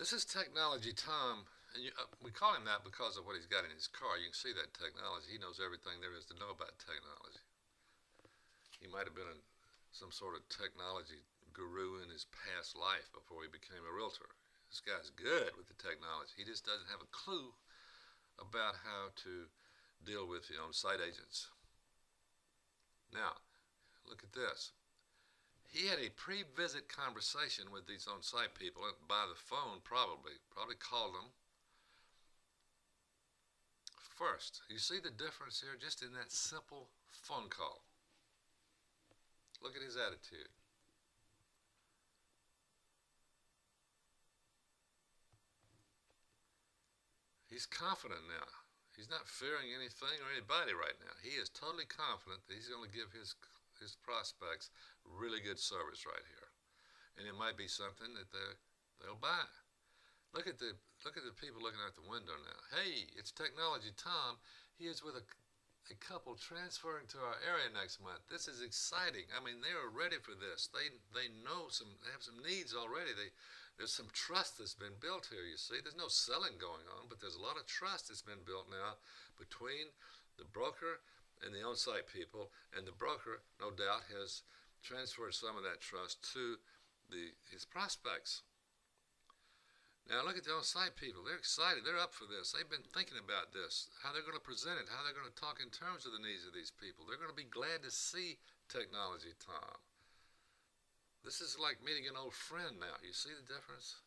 This is Technology Tom, and we call him that because of what he's got in his car. You can see that technology. He knows everything there is to know about technology. He might have been some sort of technology guru in his past life before he became a realtor. This guy's good with the technology. He just doesn't have a clue about how to deal with the on-site agents. Now, look at this. He had a pre-visit conversation with these on-site people by the phone, probably called them first. You see the difference here just in that simple phone call. Look at his attitude. He's confident now. He's not fearing anything or anybody right now. He is totally confident that he's going to give his prospects really good service right here, and it might be something that they'll buy. Look at the people looking out the window now. Hey, it's Technology Tom. He is with a couple transferring to our area next month. This is exciting. I mean, they are ready for this. They know they have some needs already. There's some trust that's been built here. You see, there's no selling going on, but there's a lot of trust that's been built now between the broker and the on-site people, and the broker, no doubt, has transferred some of that trust to his prospects. Now look at the on-site people. They're excited. They're up for this. They've been thinking about this, how they're going to present it, how they're going to talk in terms of the needs of these people. They're going to be glad to see Technology Tom. This is like meeting an old friend now. You see the difference?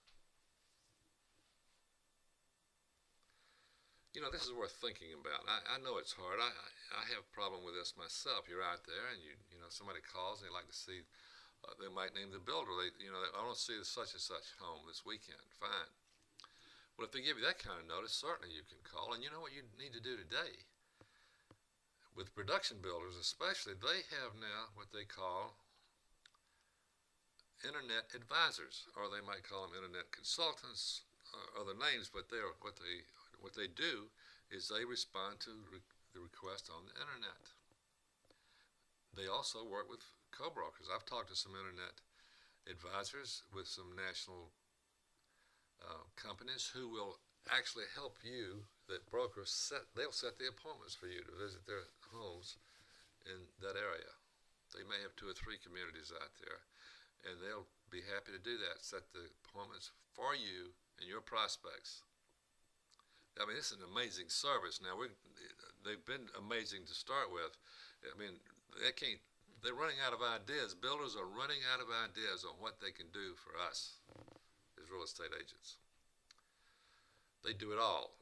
You know, this is worth thinking about. I know it's hard. I have a problem with this myself. You're out there and you know, somebody calls and they like to see, they might name the builder. I want to see the such and such home this weekend. Fine. Well, if they give you that kind of notice, certainly you can call. And you know what you need to do today? With production builders especially, they have now what they call internet advisors, or they might call them internet consultants, other names, but what they do is they respond to the request on the internet. They also work with co-brokers. I've talked to some internet advisors with some national companies who will actually help you, that brokers they'll set the appointments for you to visit their homes in that area. They may have 2 or 3 communities out there, and they'll be happy to do that, set the appointments for you and your prospects. I mean, this is an amazing service. Now, they've been amazing to start with. I mean, they're running out of ideas. Builders are running out of ideas on what they can do for us as real estate agents. They do it all.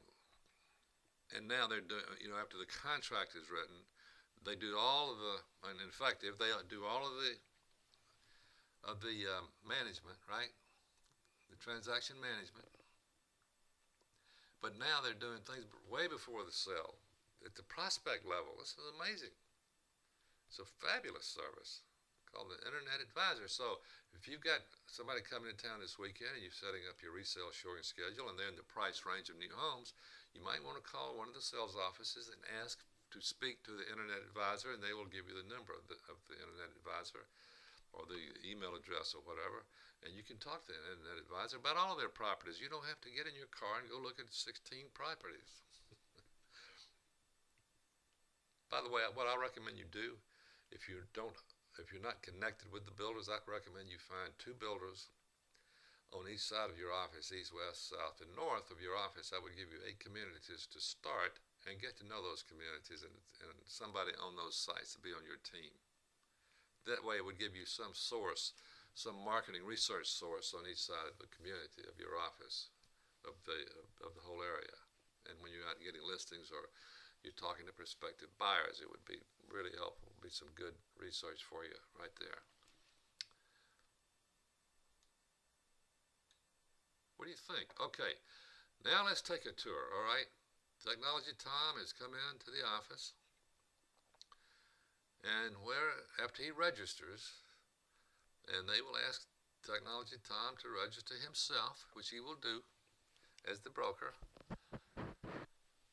And now they're doing, after the contract is written, they do all of and in fact, if they do all of the management, right? The transaction management. But now they're doing things way before the sale, at the prospect level. This is amazing. It's a fabulous service called the Internet Advisor. So if you've got somebody coming to town this weekend and you're setting up your resale showing schedule and they're in the price range of new homes, you might want to call one of the sales offices and ask to speak to the Internet Advisor, and they will give you the number of the Internet Advisor or the email address or whatever, and you can talk to the Internet Advisor about all of their properties. You don't have to get in your car and go look at 16 properties. By the way, what I recommend you do, if you're not connected with the builders, I recommend you find 2 builders on each side of your office, east, west, south, and north of your office. I would give you 8 communities to start and get to know those communities, and somebody on those sites to be on your team. That way it would give you some source, some marketing research source on each side of the community of your office, of the whole area. And when you're out getting listings or you're talking to prospective buyers, it would be really helpful. It would be some good research for you right there. What do you think? Okay, now let's take a tour, all right? Technology Tom has come into the office, and after he registers, and they will ask Technology Tom to register himself, which he will do as the broker.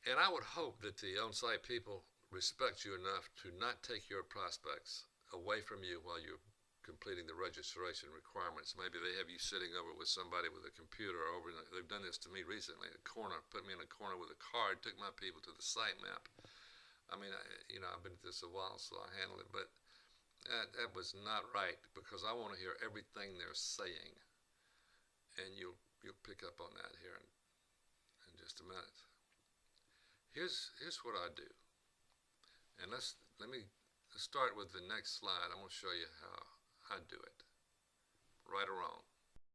And I would hope that the on-site people respect you enough to not take your prospects away from you while you're completing the registration requirements. Maybe they have you sitting over with somebody with a computer over. They've done this to me recently. In a corner, put me in a corner with a card, took my people to the site map. I mean, I've been at this a while, so I handled it, but that was not right because I want to hear everything they're saying, and you'll pick up on that here in just a minute. Here's what I do, and let's start with the next slide. I'm going to show you how I do it, right or wrong.